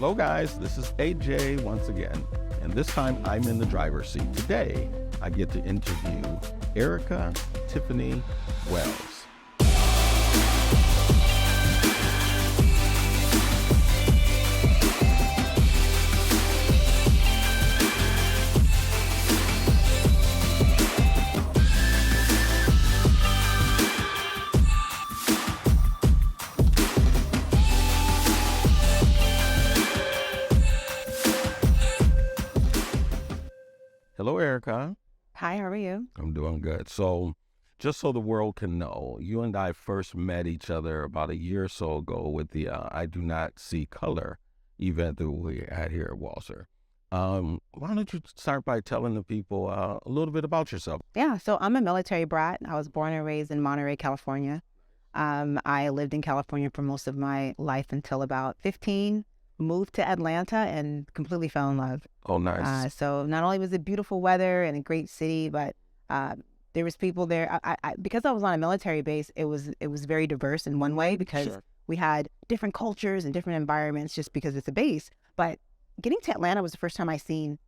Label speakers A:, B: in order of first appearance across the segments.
A: Hello guys, this is AJ once again, and this time I'm in the driver's seat. Today, I get to interview Erikka Tiffani Wells. Hello, Erikka.
B: Hi, how are you?
A: I'm doing good. So, just so the world can know, you and I first met each other about a year or so ago with the I Do Not See Color event that we had here at Walser. Why don't you start by telling the people a little bit about yourself?
B: Yeah, so I'm a military brat. I was born and raised in Monterey, California. I lived in California for most of my life until about 15, moved to Atlanta and completely fell in love.
A: Oh, nice.
B: So not only was it beautiful weather and a great city, but there was people there. Because I was on a military base, it was very diverse in one way because
A: Sure.
B: we had different cultures and different environments just because it's a base. But getting to Atlanta was the first time I seen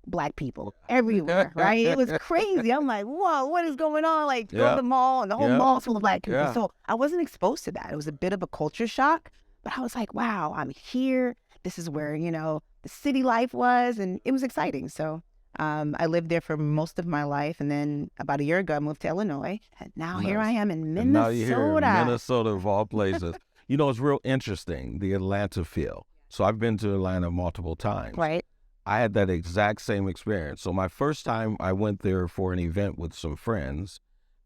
B: Black people everywhere, right? It was crazy. I'm like, whoa, what is going on? Like, go
A: Yeah.
B: to the mall and the whole
A: Yeah.
B: mall's full of Black people.
A: Yeah.
B: So I wasn't exposed to that. It was a bit of a culture shock, but I was like, wow, I'm here. This is where, the city life was, and it was exciting. So I lived there for most of my life. And then about a year ago, I moved to Illinois. And now here I am in
A: And now you're here in
B: Minnesota.
A: Minnesota of all places. It's real interesting, the Atlanta feel. So I've been to Atlanta multiple times.
B: Right.
A: I had that exact same experience. So my first time I went there for an event with some friends,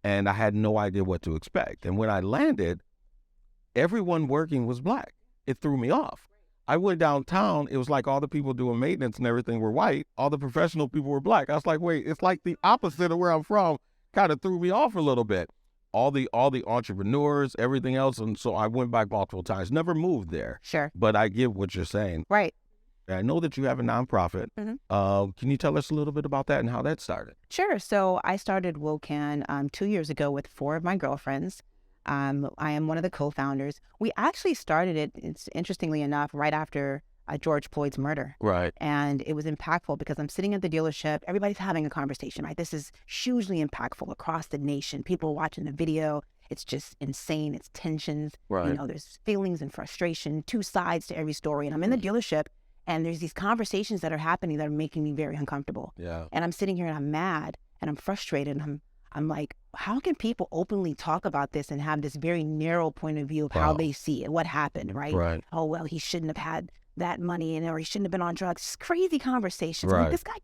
A: and I had no idea what to expect. And when I landed, everyone working was Black. It threw me off. I went downtown, it was like all the people doing maintenance and everything were white. All the professional people were Black. I was like, wait, it's like the opposite of where I'm from. Kind of threw me off a little bit. All the entrepreneurs, everything else. And so I went back multiple times, never moved there.
B: Sure.
A: But I get what you're saying.
B: Right.
A: I know that you have a nonprofit.
B: Mhm.
A: Can you tell us a little bit about that and how that started?
B: Sure. So I started WOKAN 2 years ago with 4 of my girlfriends. I am one of the co-founders. We actually started it, it's interestingly enough, right after George Floyd's murder.
A: Right.
B: And it was impactful because I'm sitting at the dealership. Everybody's having a conversation, right? This is hugely impactful across the nation. People watching the video. It's just insane. It's tensions.
A: Right.
B: There's feelings and frustration, 2 sides to every story. And I'm in the dealership, and there's these conversations that are happening that are making me very uncomfortable.
A: Yeah.
B: And I'm sitting here and I'm mad and I'm frustrated. And I'm like, how can people openly talk about this and have this very narrow point of view of how
A: Wow.
B: they see it, what happened, right?
A: Right.
B: Oh, well, he shouldn't have had that money or he shouldn't have been on drugs. Just crazy conversations. I'm
A: Right.
B: like, this guy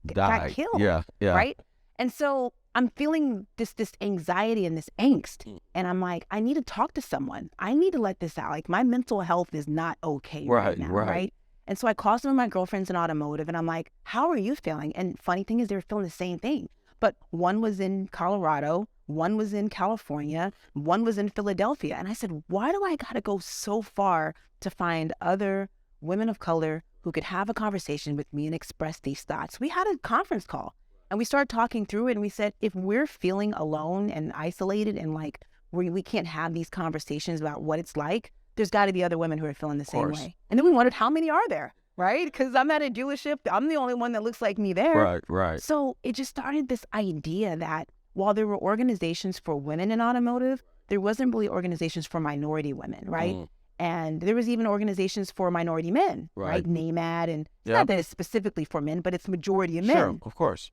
B: got
A: Died.
B: killed,
A: Yeah. Yeah.
B: right? And so I'm feeling this anxiety and this angst. And I'm like, I need to talk to someone. I need to let this out. Like, my mental health is not okay right now, right? And so I called some of my girlfriends in automotive and I'm like, how are you feeling? And funny thing is they were feeling the same thing. But one was in Colorado, one was in California, one was in Philadelphia. And I said, why do I got to go so far to find other women of color who could have a conversation with me and express these thoughts? We had a conference call and we started talking through it. And we said, if we're feeling alone and isolated and like we can't have these conversations about what it's like, there's got to be other women who are feeling the same way. And then we wondered, how many are there? Right? Because I'm at a dealership. I'm the only one that looks like me there.
A: Right. Right.
B: So it just started this idea that while there were organizations for women in automotive, there wasn't really organizations for minority women, right? And there was even organizations for minority men, right? NAMAD, and it's not that it's specifically for men, but it's majority of men.
A: Sure, of course.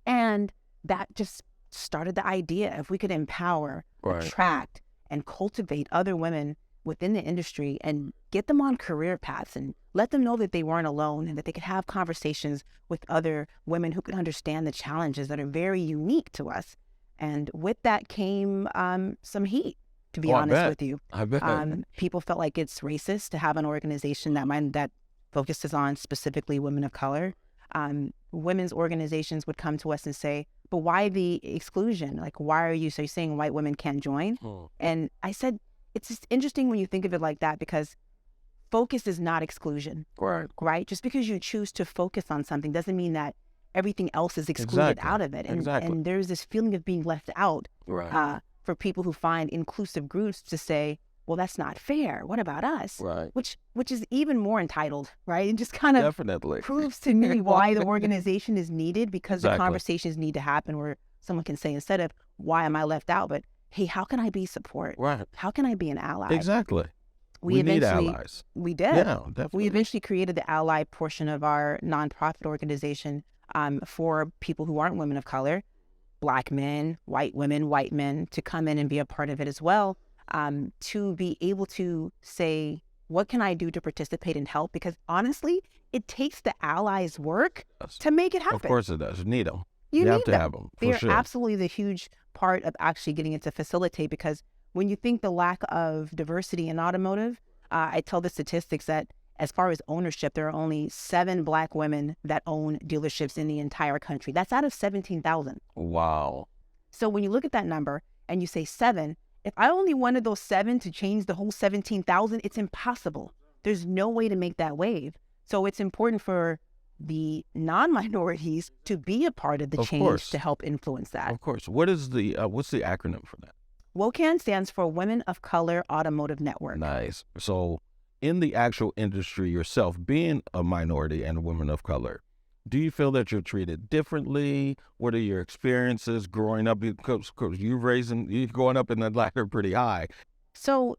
B: And that just started the idea, if we could empower, attract, and cultivate other women within the industry and get them on career paths and let them know that they weren't alone and that they could have conversations with other women who could understand the challenges that are very unique to us. And with that came some heat, to be honest with you.
A: I bet.
B: People felt like it's racist to have an organization that focuses on specifically women of color. Women's organizations would come to us and say, but why the exclusion? Like, why are you saying white women can't join? And I said, it's just interesting when you think of it like that, because focus is not exclusion, right? Just because you choose to focus on something doesn't mean that everything else is excluded out of it. And there's this feeling of being left out for people who find inclusive groups to say, well, that's not fair. What about us?
A: Right.
B: Which is even more entitled, right? It just kind of
A: definitely
B: proves to me why the organization is needed, because
A: exactly.
B: the conversations need to happen where someone can say, instead of why am I left out, but hey, how can I be support?
A: Right.
B: How can I be an ally?
A: Exactly.
B: We
A: need allies.
B: We did.
A: Yeah, definitely.
B: We eventually created the ally portion of our nonprofit organization for people who aren't women of color, Black men, white women, white men, to come in and be a part of it as well, to be able to say, what can I do to participate and help? Because honestly, it takes the allies' work to make it happen.
A: Of course it does. You need them.
B: You
A: have
B: need
A: to
B: them.
A: have them.
B: They're
A: sure.
B: absolutely the huge part of actually getting it to facilitate, because when you think the lack of diversity in automotive, I tell the statistics that as far as ownership, there are only 7 Black women that own dealerships in the entire country. That's out of 17,000.
A: Wow.
B: So when you look at that number and you say 7, if I only wanted those 7 to change the whole 17,000, it's impossible. There's no way to make that wave. So it's important for the non-minorities to be a part of the change to help influence that.
A: Of course. What is the what's the acronym for that?
B: WOKAN stands for Women of Color Automotive Network.
A: Nice. So in the actual industry yourself, being a minority and a woman of color, do you feel that you're treated differently? What are your experiences growing up? Because you're going up in the ladder pretty high.
B: So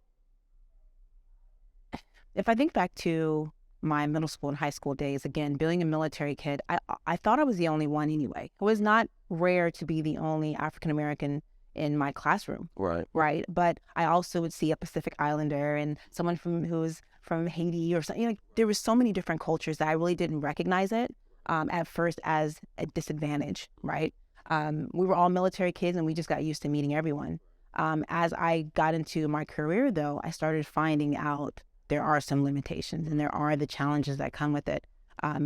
B: if I think back to my middle school and high school days, again, being a military kid, I thought I was the only one anyway. It was not rare to be the only African-American in my classroom. Right. But I also would see a Pacific Islander and someone who's from Haiti or something. Like, there was so many different cultures that I really didn't recognize it at first as a disadvantage, right? We were all military kids and we just got used to meeting everyone. As I got into my career, though, I started finding out there are some limitations and there are the challenges that come with it,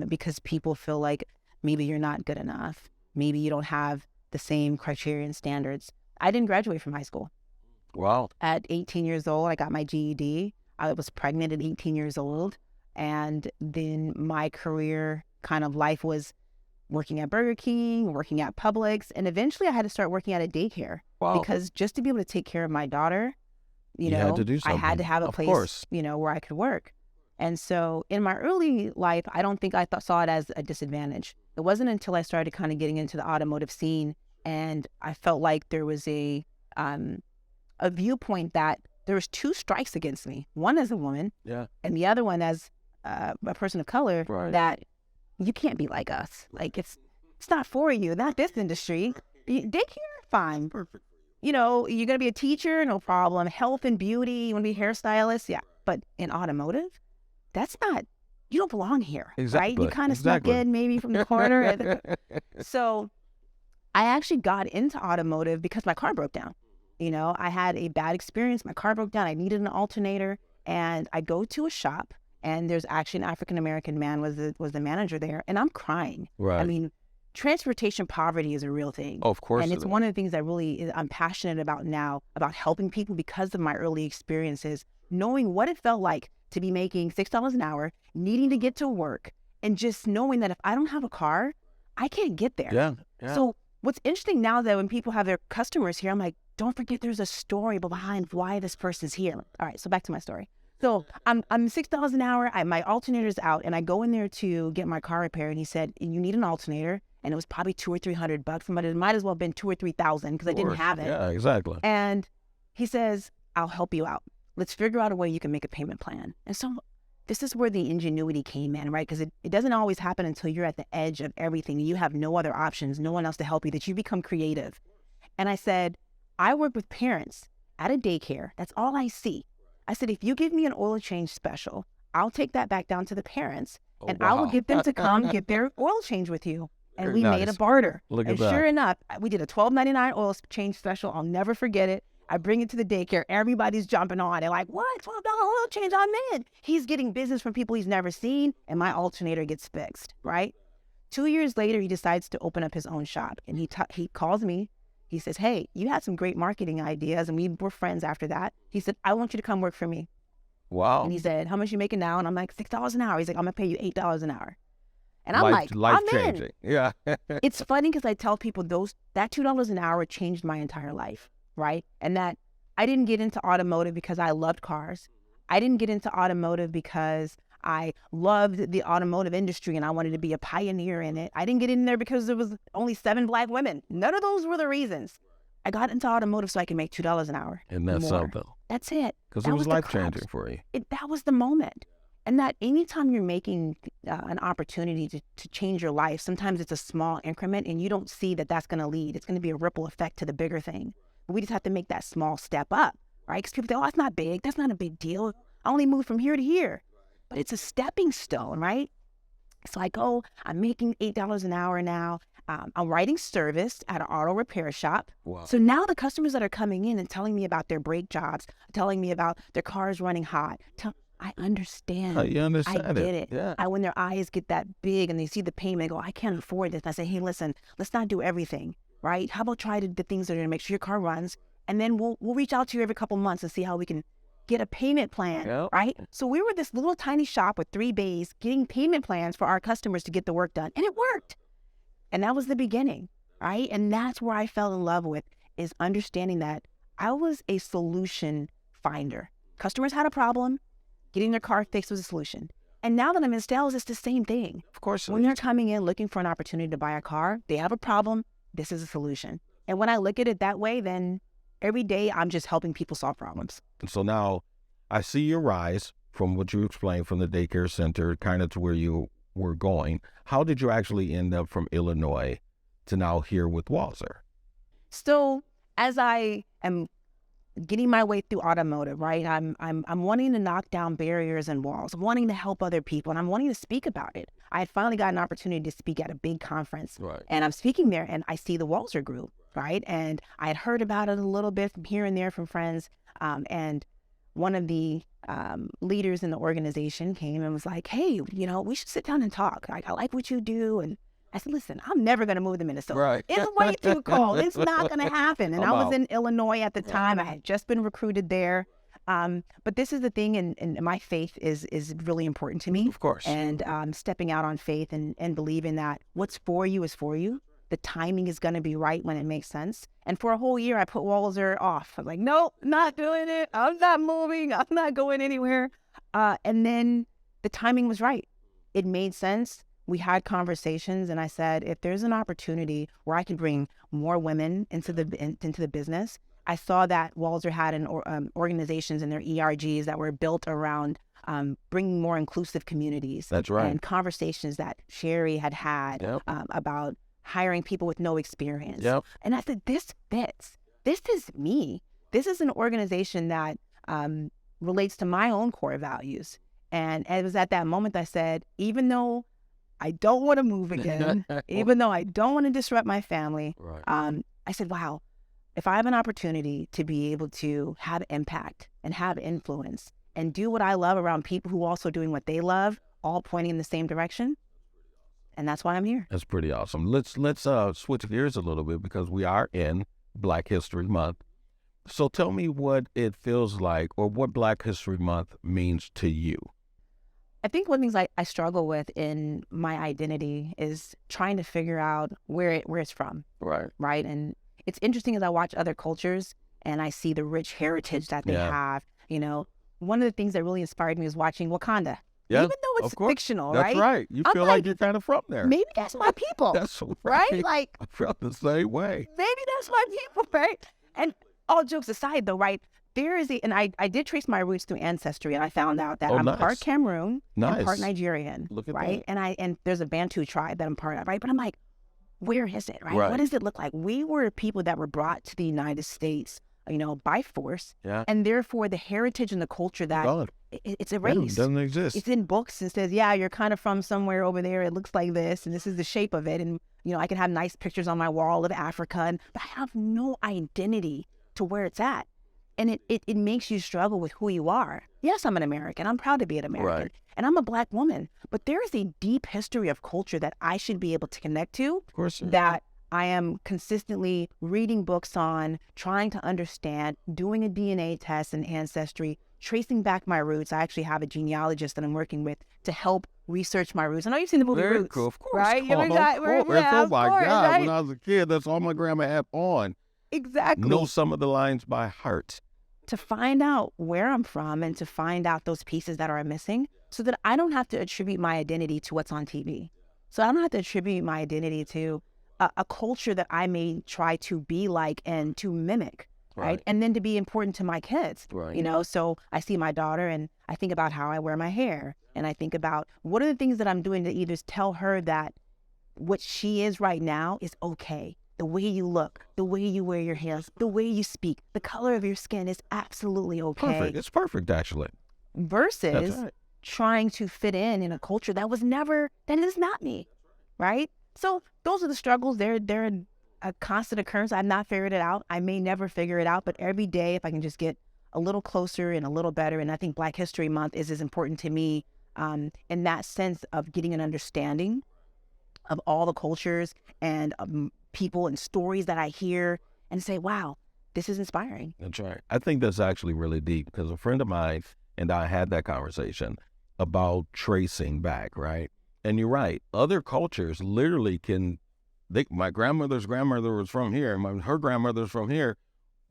B: because people feel like maybe you're not good enough. Maybe you don't have the same criteria and standards. I didn't graduate from high school.
A: Wow.
B: At 18 years old, I got my GED. I was pregnant at 18 years old. And then my career kind of life was working at Burger King, working at Publix, and eventually I had to start working at a daycare.
A: Wow.
B: Because just to be able to take care of my daughter, you know,
A: had to do something.
B: I had to have a place, you know, where I could work. And so in my early life, I don't think I saw it as a disadvantage. It wasn't until I started kind of getting into the automotive scene and I felt like there was a viewpoint that there was 2 strikes against me. One as a woman, and the other one as a person of color. That you can't be like us. Like it's not for you. Not this industry. Daycare, fine.
A: Perfect.
B: You know, you're gonna be a teacher, no problem. Health and beauty, you want to be a hairstylist, yeah. But in automotive, that's not. You don't belong here, right? You kind of snuck in maybe from the corner. So I actually got into automotive because my car broke down. You know, I had a bad experience. My car broke down. I needed an alternator. And I go to a shop, and there's actually an African-American man was the manager there. And I'm crying.
A: Right.
B: I mean, transportation poverty is a real thing.
A: Oh, of course.
B: And it's one of the things that really I'm passionate about now, about helping people because of my early experiences, knowing what it felt like to be making $6 an hour, needing to get to work, and just knowing that if I don't have a car, I can't get there.
A: Yeah.
B: So what's interesting now that when people have their customers here, I'm like, don't forget there's a story behind why this person's here. All right, so back to my story. So I'm $6 an hour, my alternator's out, and I go in there to get my car repaired, and he said, you need an alternator, and it was probably $200 or $300, but it might as well have been $2,000 or $3,000 because I didn't have it.
A: Yeah, exactly.
B: And he says, I'll help you out. Let's figure out a way you can make a payment plan. And so this is where the ingenuity came in, right? Because it doesn't always happen until you're at the edge of everything. You have no other options, no one else to help you, that you become creative. And I said, I work with parents at a daycare. That's all I see. I said, if you give me an oil change special, I'll take that back down to the parents and I will get them to come get their oil change with you. And we made a barter.
A: Look at
B: and
A: that.
B: Sure enough, we did a $12.99 oil change special. I'll never forget it. I bring it to the daycare. Everybody's jumping on. They're like, what? $12 oil change? I'm in. He's getting business from people he's never seen, and my alternator gets fixed, right? 2 years later, he decides to open up his own shop, and he calls me. He says, hey, you had some great marketing ideas, and we were friends after that. He said, I want you to come work for me.
A: Wow.
B: And he said, how much you making now? And I'm like, $6 an hour. He's like, I'm going to pay you $8 an hour. And I'm like,
A: life
B: I'm
A: changing.
B: in.
A: Yeah.
B: It's funny because I tell people that $2 an hour changed my entire life, right? And that I didn't get into automotive because I loved cars. I didn't get into automotive because I loved the automotive industry and I wanted to be a pioneer in it. I didn't get in there because there was only 7 Black women. None of those were the reasons. I got into automotive so I could make $2 an hour.
A: And that's something.
B: That's it.
A: Because it was life-changing for you.
B: That was the moment. And that anytime you're making an opportunity to change your life, sometimes it's a small increment and you don't see that that's going to lead. It's going to be a ripple effect to the bigger thing. But we just have to make that small step up, right? Because people say, oh, that's not big. That's not a big deal. I only moved from here to here. But it's a stepping stone, right? So I go, I'm making $8 an hour now. I'm writing service at an auto repair shop.
A: Wow.
B: So now the customers that are coming in and telling me about their brake jobs, telling me about their cars running hot, I understand.
A: You understand
B: I get it.
A: Yeah.
B: When their eyes get that big and they see the payment, they go, I can't afford this. And I say, hey, listen, let's not do everything, right? How about try the things that are going to make sure your car runs, and then we'll reach out to you every couple months and see how we can get a payment plan, right? So we were this little tiny shop with 3 bays getting payment plans for our customers to get the work done, and it worked. And that was the beginning, right? And that's where I fell in love with, is understanding that I was a solution finder. Customers had a problem. Getting their car fixed was a solution. And now that I'm in sales, it's the same thing.
A: Of course.
B: When they're coming in looking for an opportunity to buy a car, they have a problem. This is a solution. And when I look at it that way, then every day I'm just helping people solve problems.
A: And so now I see your rise from what you explained from the daycare center kind of to where you were going. How did you actually end up from Illinois to now here with Walser?
B: So as I am getting my way through automotive, right, I'm wanting to knock down barriers and walls, wanting to help other people, and I'm wanting to speak about it. I had finally got an opportunity to speak at a big conference,
A: right,
B: and I'm speaking there, and I see the Walser Group, right, and I had heard about it a little bit from here and there from friends, and one of the leaders in the organization came and was like, hey, we should sit down and talk. I like what you do. And I said, listen, I'm never going to move to Minnesota.
A: Right.
B: It's way too cold. It's not going to happen. And I was in Illinois at the time. I had just been recruited there. But this is the thing, and my faith is really important to me.
A: Of course.
B: And stepping out on faith and believing that what's for you is for you. The timing is going to be right when it makes sense. And for a whole year, I put Walser off. I'm like, nope, not doing it. I'm not moving. I'm not going anywhere. And then the timing was right. It made sense. We had conversations, and I said, if there's an opportunity where I can bring more women into the business, I saw that Walser had organizations in their ERGs that were built around bringing more inclusive communities.
A: That's right.
B: And conversations that Sherry had about hiring people with no experience.
A: Yep.
B: And I said, this fits. This is me. This is an organization that relates to my own core values. And it was at that moment that I said, even though I don't want to move again, even though I don't want to disrupt my family,
A: right,
B: I said, wow, if I have an opportunity to be able to have impact and have influence and do what I love around people who are also doing what they love, all pointing in the same direction, and that's why I'm here.
A: That's pretty awesome. Let's switch gears a little bit because we are in Black History Month. So tell me what it feels like, or what Black History Month means to you.
B: I think one of the things I struggle with in my identity is trying to figure out where it's from.
A: Right.
B: Right. And it's interesting as I watch other cultures and I see the rich heritage that they have. One of the things that really inspired me was watching WOKAN.
A: Yeah,
B: even though it's fictional,
A: right? That's right. You feel like you're kind of from there.
B: Maybe that's my people.
A: That's so right.
B: Like,
A: I felt the same way.
B: Maybe that's my people, right? And all jokes aside, though, right? There is and I did trace my roots through Ancestry, and I found out that I'm part Cameroon and part Nigerian.
A: Look at
B: right?
A: that.
B: And there's a Bantu tribe that I'm part of, right? But I'm like, where is it, right? What does it look like? We were people that were brought to the United States, by force.
A: Yeah.
B: And therefore, the heritage and the culture that it's erased.
A: It doesn't exist.
B: It's in books and says, yeah, you're kind of from somewhere over there. It looks like this, and this is the shape of it. And, I can have nice pictures on my wall of Africa, but I have no identity to where it's at. And it makes you struggle with who you are. Yes, I'm an American. I'm proud to be an American.
A: Right.
B: And I'm a Black woman. But there is a deep history of culture that I should be able to connect to.
A: Of course.
B: That I am consistently reading books on, trying to understand, doing a DNA test and Ancestry, tracing back my roots. I actually have a genealogist that I'm working with to help research my roots. I know you've seen the movie Roots.
A: Cool. Of course.
B: Right?
A: Oh my God.
B: Right?
A: When I was a kid, that's all my grandma had on.
B: Exactly.
A: Know some of the lines by heart.
B: to find out where I'm from and to find out those pieces that are missing so that I don't have to attribute my identity to what's on TV. So I don't have to attribute my identity to a culture that I may try to be like and to mimic, right? And then to be important to my kids, you know? So I see my daughter and I think about how I wear my hair, and I think about what are the things that I'm doing to either tell her that what she is right now is okay. The way you look, the way you wear your hair, the way you speak, the color of your skin is absolutely okay.
A: Perfect. It's perfect, actually.
B: Versus trying to fit in a culture that is not me, right? So those are the struggles. They're a constant occurrence. I've not figured it out. I may never figure it out, but every day, if I can just get a little closer and a little better, and I think Black History Month is as important to me in that sense of getting an understanding of all the cultures and people and stories that I hear and say, wow, this is inspiring.
A: That's right. I think that's actually really deep because a friend of mine and I had that conversation about tracing back, right? And you're right. Other cultures literally my grandmother's grandmother was from here, her grandmother's from here.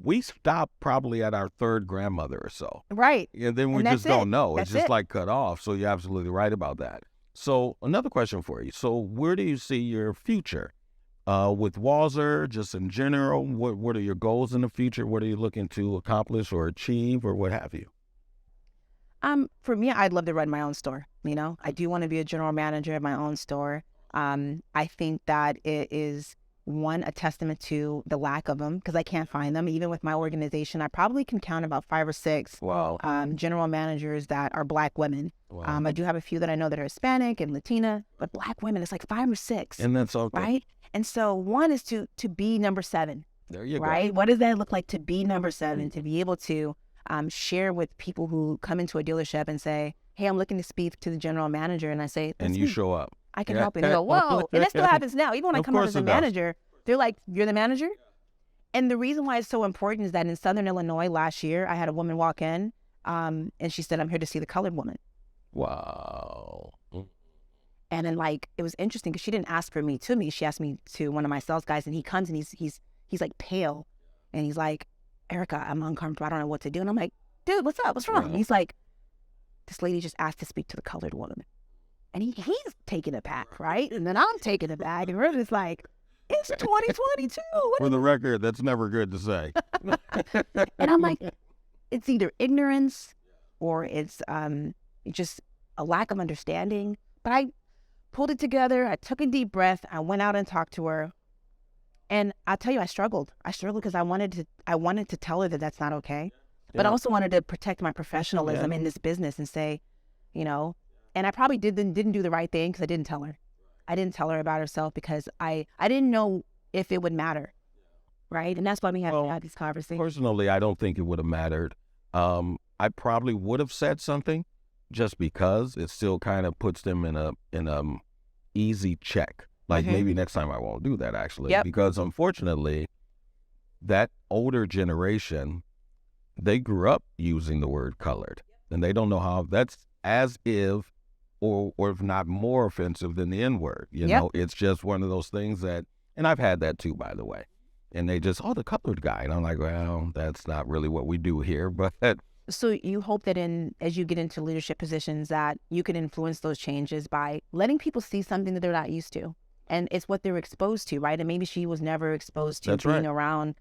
A: We stop probably at our third grandmother or so.
B: Right.
A: And then we just don't know. It's just like cut off. So you're absolutely right about that. So another question for you. So where do you see your future with Walser, just in general? What are your goals in the future? What are you looking to accomplish or achieve or what have you?
B: For me, I'd love to run my own store. You know, I do want to be a general manager of my own store. I think that it is a testament to the lack of them because I can't find them. Even with my organization, I probably can count about 5 or 6 general managers that are Black women. Wow. I do have a few that I know that are Hispanic and Latina, but Black women, it's like 5 or 6.
A: And that's okay.
B: Right? And so one is to be number 7.
A: There you go.
B: Right? What does that look like to be number 7, to be able to share with people who come into a dealership and say, hey, I'm looking to speak to the general manager. And I say,
A: and you show up.
B: I can help you. And they go, whoa. And that still happens now. Even when I come out as a manager, they're like, you're the manager? And the reason why it's so important is that in Southern Illinois last year, I had a woman walk in and she said, I'm here to see the colored woman.
A: Wow.
B: And then it was interesting because she didn't ask for me to me. She asked me to one of my sales guys, and he comes and he's like pale. And he's like, Erikka, I'm uncomfortable. I don't know what to do. And I'm like, dude, what's up? What's wrong? And he's like, this lady just asked to speak to the colored woman. And he's taking it back, right? And then I'm taking it back. And we're just like, it's 2022.
A: For the record, that's never good to say.
B: And I'm like, it's either ignorance or it's just a lack of understanding. But I pulled it together. I took a deep breath. I went out and talked to her. And I'll tell you, I struggled. I struggled because I wanted to tell her that that's not okay. But I also wanted to protect my professionalism in this business and say, you know, and I probably didn't do the right thing because I didn't tell her. I didn't tell her about herself because I didn't know if it would matter, right? And that's why we have to have these conversations.
A: Personally, I don't think it would have mattered. I probably would have said something just because it still kind of puts them in a easy check. Like maybe next time I won't do that actually, because unfortunately, that older generation, they grew up using the word colored, and they don't know how that's as if or if not more offensive than the N-word. You know, it's just one of those things that, and I've had that too, by the way. And they just, the colored guy. And I'm like, well, that's not really what we do here. But
B: so you hope that as you get into leadership positions that you can influence those changes by letting people see something that they're not used to. And it's what they're exposed to, right? And maybe she was never exposed to being around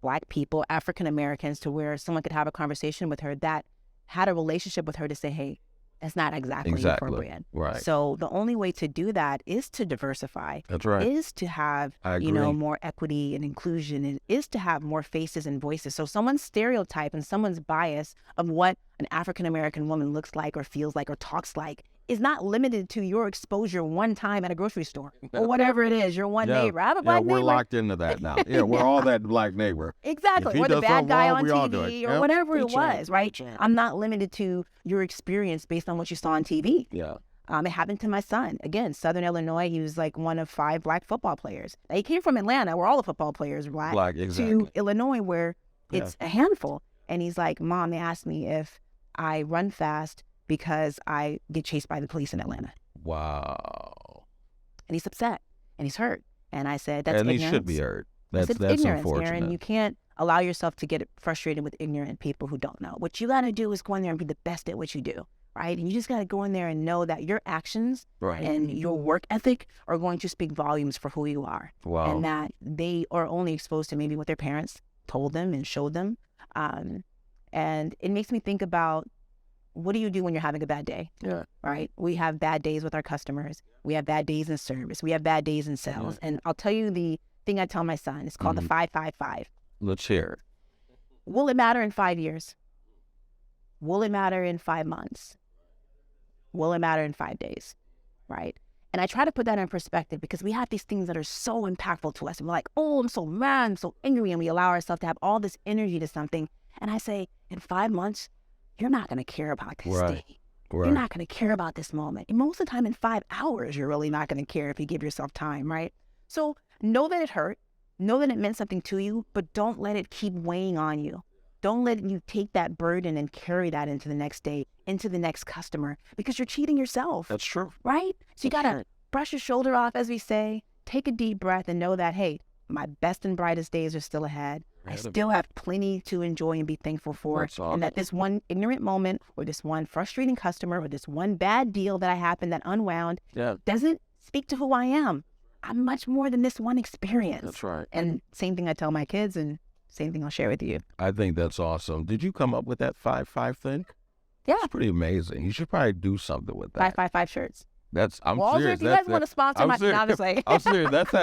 B: Black people, African Americans, to where someone could have a conversation with her that had a relationship with her to say, hey, that's not exactly appropriate.
A: Right.
B: So the only way to do that is to diversify.
A: That's right.
B: Is to have, more equity and inclusion, and is to have more faces and voices. So someone's stereotype and someone's bias of what an African American woman looks like or feels like or talks like is not limited to your exposure one time at a grocery store or whatever it is, your one neighbor. I have a Black neighbor.
A: We're locked into that now. We're all that Black neighbor.
B: Exactly. Or the bad guy on TV or whatever it was, right? I'm not limited to your experience based on what you saw on TV.
A: Yeah.
B: It happened to my son. Again, Southern Illinois, he was like one of 5 Black football players. Now, he came from Atlanta, where all the football players are Black, to Illinois, where it's a handful. And he's like, Mom, they asked me if I run fast because I get chased by the police in Atlanta.
A: Wow.
B: And he's upset and he's hurt. And I said, that's ignorance.
A: And he should be hurt. That's
B: ignorance,
A: unfortunate.
B: Aaron. You can't allow yourself to get frustrated with ignorant people who don't know. What you got to do is go in there and be the best at what you do, right? And you just got to go in there and know that your actions and your work ethic are going to speak volumes for who you are. Wow. And that they are only exposed to maybe what their parents told them and showed them. And it makes me think about, what do you do when you're having a bad day? Yeah. Right? We have bad days with our customers. We have bad days in service. We have bad days in sales. Yeah. And I'll tell you the thing I tell my son. It's called the 5-5-5.
A: Let's hear it.
B: Will it matter in 5 years? Will it matter in 5 months? Will it matter in 5 days? Right? And I try to put that in perspective because we have these things that are so impactful to us. And we're like, oh, I'm so mad, I'm so angry. And we allow ourselves to have all this energy to something. And I say, in 5 months, you're not going to care about this day. Right. You're not going to care about this moment. And most of the time in 5 hours, you're really not going to care if you give yourself time, right? So know that it hurt. Know that it meant something to you, but don't let it keep weighing on you. Don't let you take that burden and carry that into the next day, into the next customer, because you're cheating yourself.
A: That's true.
B: Right? So you got to brush your shoulder off, as we say, take a deep breath and know that, hey, my best and brightest days are still ahead. I still have plenty to enjoy and be thankful for. Awesome. And that this one ignorant moment or this one frustrating customer or this one bad deal that I happened that unwound doesn't speak to who I am. I'm much more than this one experience.
A: That's right.
B: And same thing I tell my kids and same thing I'll share with you.
A: I think that's awesome. Did you come up with that 5-5 thing?
B: Yeah.
A: It's pretty amazing. You should probably do something with that.
B: 5-5-5 shirts.
A: I'm
B: Walser,
A: serious.
B: If you guys want to sponsor my, obviously.
A: I'm serious. That's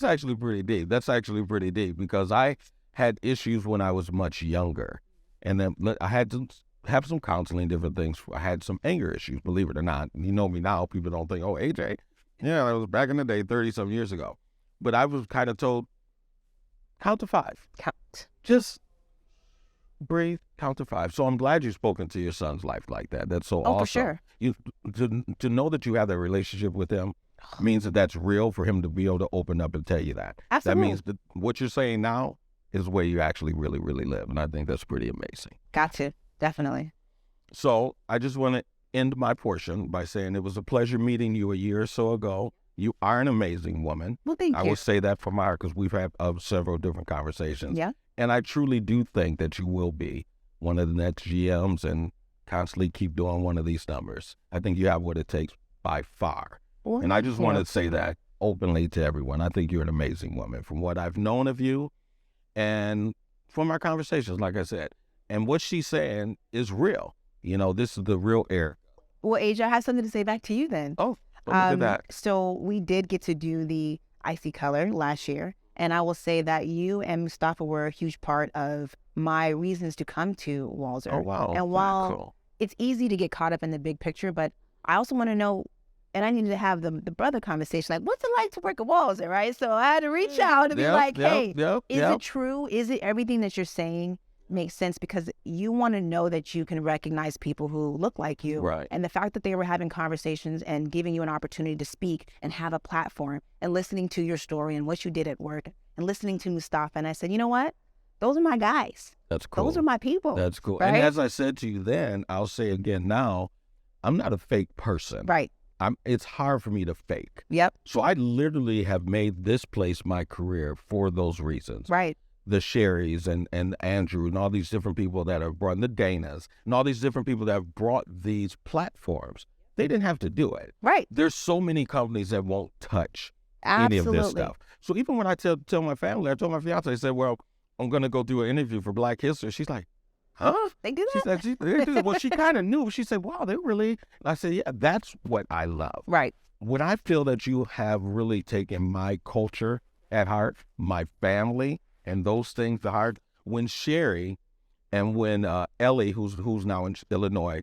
A: actually pretty deep. That's actually pretty deep because I had issues when I was much younger, and then I had to have some counseling, different things. I had some anger issues, believe it or not. You know me now. People don't think, oh, AJ, yeah, that was back in the day, 30-some years ago. But I was kind of told, count to 5.
B: Count.
A: Just breathe, count to 5. So I'm glad you've spoken to your son's life like that. That's so awesome.
B: For sure.
A: To know that you have that relationship with him means that that's real for him to be able to open up and tell you that.
B: Absolutely.
A: That means that what you're saying now is where you actually really, really live. And I think that's pretty amazing.
B: Got to. Definitely.
A: So I just want to end my portion by saying it was a pleasure meeting you a year or so ago. You are an amazing woman.
B: Well, thank you.
A: I will say that from our, because we've had several different conversations.
B: Yeah.
A: And I truly do think that you will be one of the next GMs and constantly keep doing one of these numbers. I think you have what it takes by far. Well, and I just want to say that openly to everyone. I think you're an amazing woman from what I've known of you and from our conversations, like I said. And what she's saying is real. You know, this is the real Eric.
B: Well, AJ, I have something to say back to you then.
A: Oh, look at that.
B: So we did get to do the icy color last year. And I will say that you and Mustafa were a huge part of my reasons to come to Walser.
A: Oh, wow.
B: And while it's easy to get caught up in the big picture, but I also want to know, and I needed to have the brother conversation, like, what's it like to work at Walser, right? So I had to reach out and be like, hey, is it true? Is it everything that you're saying makes sense? Because you want to know that you can recognize people who look like you.
A: Right.
B: And the fact that they were having conversations and giving you an opportunity to speak and have a platform and listening to your story and what you did at work and listening to Mustafa. And I said, you know what? Those are my guys.
A: That's cool.
B: Those are my people.
A: That's cool.
B: Right?
A: And as I said to you then, I'll say again now, I'm not a fake person.
B: Right.
A: It's hard for me to fake.
B: Yep.
A: So I literally have made this place my career for those reasons.
B: Right.
A: The Sherrys and Andrew and all these different people that have brought the Danas and all these different people that have brought these platforms. They didn't have to do it.
B: Right.
A: There's so many companies that won't touch any of this stuff. So even when I tell my family, I told my fiance, I said, well, I'm going to go do an interview for Black History. She's like, huh?
B: They do that?
A: She said, they do. Well, she kind of knew. She said, wow, they really. I said, yeah, that's what I love.
B: Right.
A: When I feel that you have really taken my culture at heart, my family, and those things to heart, when Sherry and when Ellie, who's now in Illinois,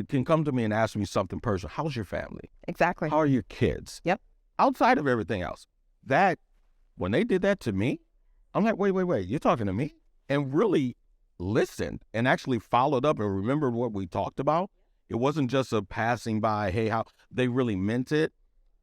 A: can come to me and ask me something personal. How's your family?
B: Exactly.
A: How are your kids?
B: Yep.
A: Outside of everything else. That, when they did that to me, I'm like, wait, you're talking to me? And really listened and actually followed up and remembered what we talked about. It wasn't just a passing by, hey, how they really meant it.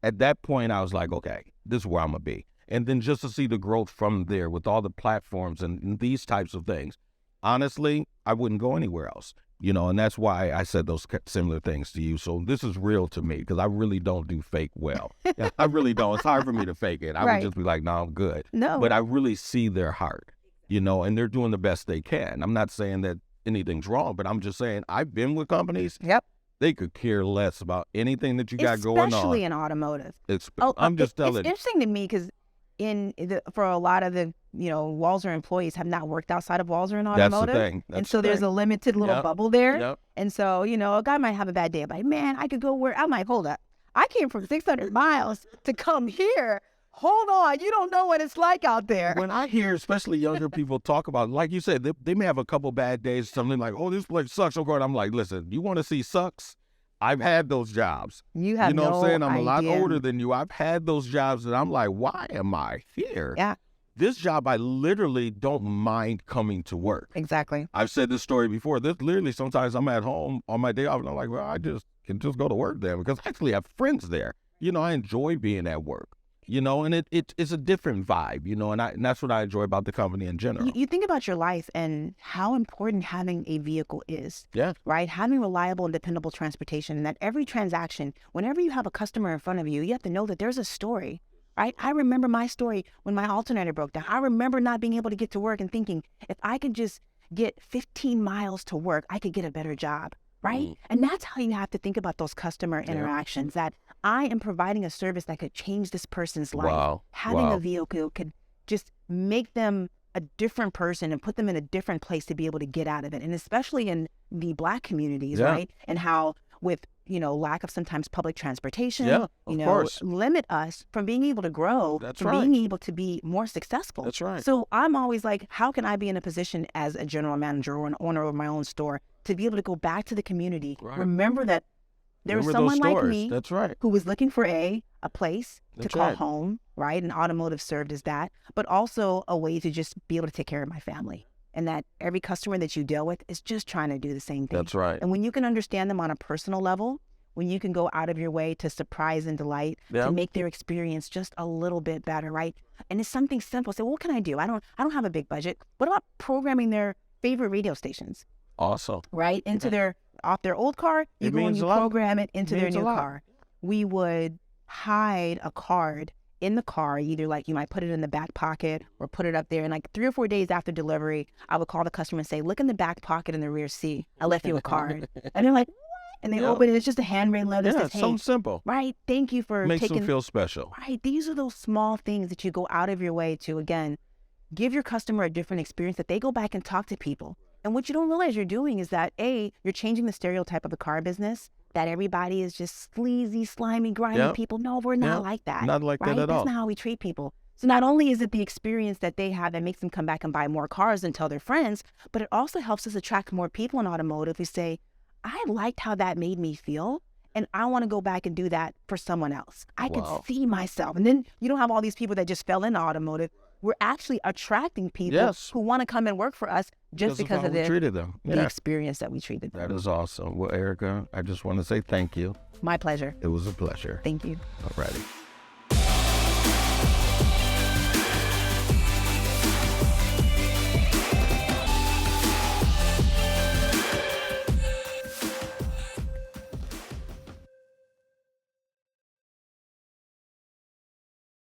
A: At that point, I was like, okay, this is where I'm going to be. And then just to see the growth from there with all the platforms and these types of things, honestly, I wouldn't go anywhere else, and that's why I said those similar things to you. So this is real to me because I really don't do fake well. I really don't. It's hard for me to fake it. I would just be like, no, I'm good.
B: No.
A: But I really see their heart. and they're doing the best they can. I'm not saying that anything's wrong, but I'm just saying I've been with companies.
B: Yep.
A: They could care less about anything that you got going on.
B: Especially in automotive.
A: I'm just telling you.
B: It's interesting to me because for a lot of the, Walser employees have not worked outside of Walser in automotive.
A: That's the thing.
B: And so there's a limited little bubble there.
A: Yep.
B: And so, a guy might have a bad day. I'm like, man, I could go where, I'm like, hold up. I came from 600 miles to come here. Hold on, you don't know what it's like out there.
A: When I hear especially younger people talk about, like you said, they may have a couple bad days, something like, oh, this place sucks. I'm like, listen, you want to see sucks? I've had those jobs.
B: You have
A: what I'm saying? I'm
B: idea.
A: A lot older than you. I've had those jobs and I'm like, why am I here?
B: Yeah.
A: This job, I literally don't mind coming to work.
B: Exactly.
A: I've said this story before. This literally, sometimes I'm at home on my day off and I'm like, well, I just can just go to work there because I actually have friends there. I enjoy being at work. And it's a different vibe, and that's what I enjoy about the company in general.
B: You think about your life and how important having a vehicle is.
A: Yeah.
B: Right? Having reliable and dependable transportation, and that every transaction, whenever you have a customer in front of you, you have to know that there's a story, right? I remember my story when my alternator broke down. I remember not being able to get to work and thinking, if I could just get 15 miles to work, I could get a better job. Right? And that's how you have to think about those customer interactions, that I am providing a service that could change this person's life.
A: Wow.
B: Having a vehicle could just make them a different person and put them in a different place to be able to get out of it. And especially in the Black communities, right? And how with, lack of sometimes public transportation, limit us from being able to grow, being able to be more successful.
A: That's right.
B: So I'm always like, how can I be in a position as a general manager or an owner of my own store to be able to go back to the community, remember that there was someone like me who was looking for a place to call home, right? And automotive served as that, but also a way to just be able to take care of my family. And that every customer that you deal with is just trying to do the same thing.
A: That's right.
B: And when you can understand them on a personal level, when you can go out of your way to surprise and delight, to make their experience just a little bit better, right? And it's something simple. Say, well, what can I do? I don't have a big budget. What about programming their favorite radio stations?
A: Awesome.
B: Right? Off their old car, you go and you program it into their new car. We would hide a card in the car, either like you might put it in the back pocket or put it up there. And like 3 or 4 days after delivery, I would call the customer and say, look in the back pocket in the rear seat. I left you a card. And they're like, what? And they open it. It's just a handwritten letter.
A: Yeah,
B: that says, hey,
A: something simple.
B: Right. Thank you for
A: Makes them feel special.
B: Right. These are those small things that you go out of your way to, again, give your customer a different experience, that they go back and talk to people. And what you don't realize you're doing is that, A, you're changing the stereotype of the car business, that everybody is just sleazy, slimy, grimy people. No, we're not like that.
A: Not like that at all.
B: That's not how we treat people. So not only is it the experience that they have that makes them come back and buy more cars and tell their friends, but it also helps us attract more people in automotive who say, I liked how that made me feel, and I want to go back and do that for someone else. I could see myself. And then you don't have all these people that just fell into automotive. We're actually attracting people who want to come and work for us just because of the experience that we treated them.
A: That is awesome. Well, Erikka, I just want to say thank you.
B: My pleasure.
A: It was a pleasure.
B: Thank you.
A: All righty.